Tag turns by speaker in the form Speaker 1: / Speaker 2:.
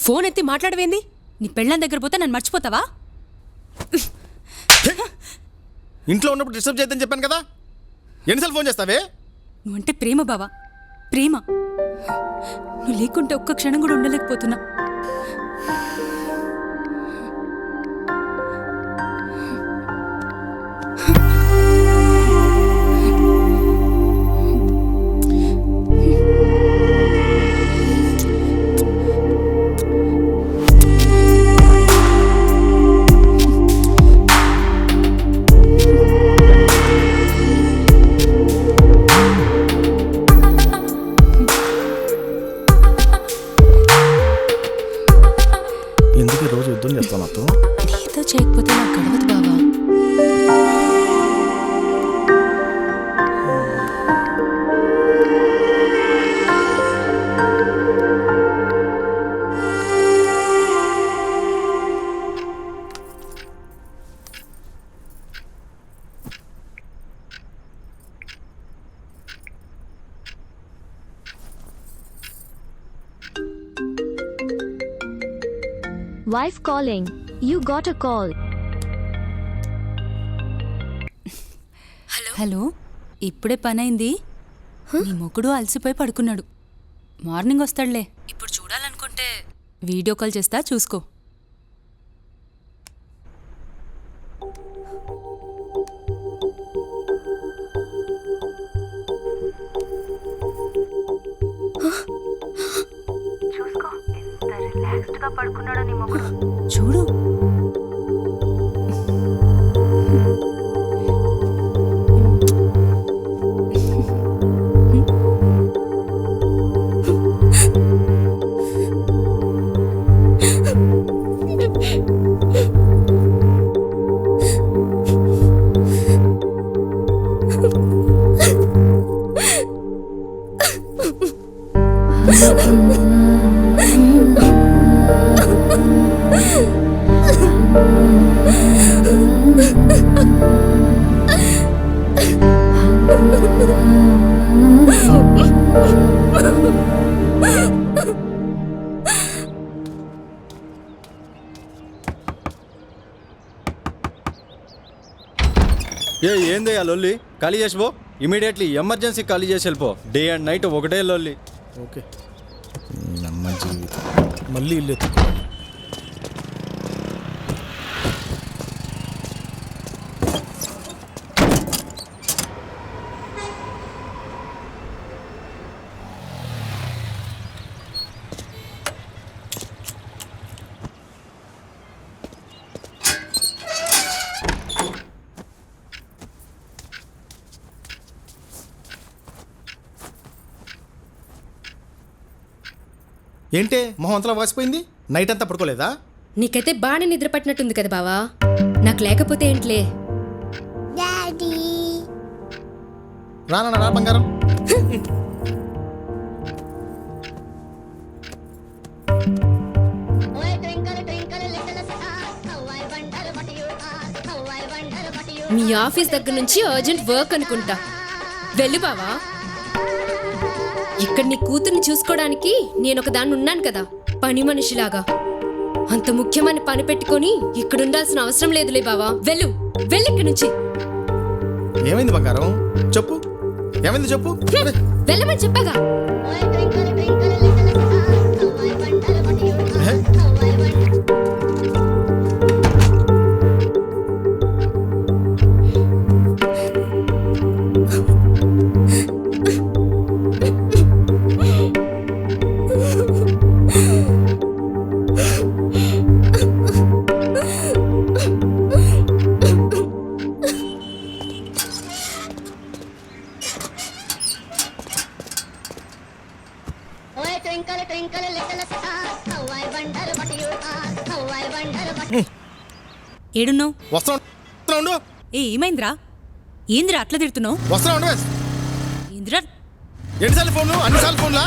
Speaker 1: Phone ఎత్తి మాట్లాడవేంది? నీ పెళ్ళాం దగ్గర పోతే నన్ను మర్చిపోతావా?
Speaker 2: ఇంట్లో ఉన్నప్పుడు డిస్టర్బ్ చేద్దని చెప్పాను కదా, ఎన్నిసార్లు ఫోన్ చేస్తావే?
Speaker 1: నువ్వంటే ప్రేమ బావా, ప్రేమ. నువ్వు లేకుంటే ఒక్క క్షణం కూడా ఉండలేకపోతున్నా.
Speaker 2: ఎందుకు రోజు యుద్ధం చేస్తావు నాతో?
Speaker 1: నీతో చేయకపోతే నాకు గడవదు బావా.
Speaker 3: Wife calling. You got a call.
Speaker 1: Hello, ఇప్పుడే పనైంది. నీ మొగుడు అలసిపోయి పడుకున్నాడు. మార్నింగ్ వస్తాడులే. ఇప్పుడు చూడాలనుకుంటే వీడియో కాల్ చేస్తా, చూసుకో. చూడు.
Speaker 2: ఏంది ఆ లొల్లి? ఖాళీ చేసిపో ఇమీడియట్లీ. ఎమర్జెన్సీ ఖాళీ చేసి వెళ్ళిపో. డే అండ్ నైట్ ఒకటే లొల్లి. ఓకే, నమ్మ జీవితం మళ్ళీ ఇల్లు ఎత్తుకోవాలి. ఏంటే మొహం అంతలా వాసిపోయింది? నైట్ అంతా పడుకోలేదా?
Speaker 4: నీకైతే బాగానే నిద్ర పట్టినట్టుంది కదా బావా. నాకు లేకపోతే ఏంట్లే.
Speaker 2: రానా రా బంగారం.
Speaker 4: మీ ఆఫీస్ దగ్గర నుంచి అర్జెంట్ వర్క్ అనుకుంటా. వెళ్ళు బావా. ఇక్కడ నీ కూతుర్ని చూసుకోవడానికి నేను ఒక దాన్ని ఉన్నాను కదా, పని మనిషిలాగా. అంత ముఖ్యమైన పని పెట్టుకొని ఇక్కడ ఉండాల్సిన అవసరం లేదులే బావా. వెళ్ళు, వెళ్ళు ఇక్కడి నుంచి.
Speaker 2: ఏమైంది బంగారం? చెప్పు, ఏమైంది చెప్పు.
Speaker 4: వెళ్ళమని చెప్పగా.
Speaker 1: ఏడున్నావు?
Speaker 2: వస్త్రం.
Speaker 1: ఏమైందిరా? ఏందిరా అట్లా తిడుతున్నావు?
Speaker 2: వస్త్రం.
Speaker 1: ఏందిరా?
Speaker 2: ఎన్నిసార్లు ఫోన్లు? అన్నిసార్లు ఫోన్లా?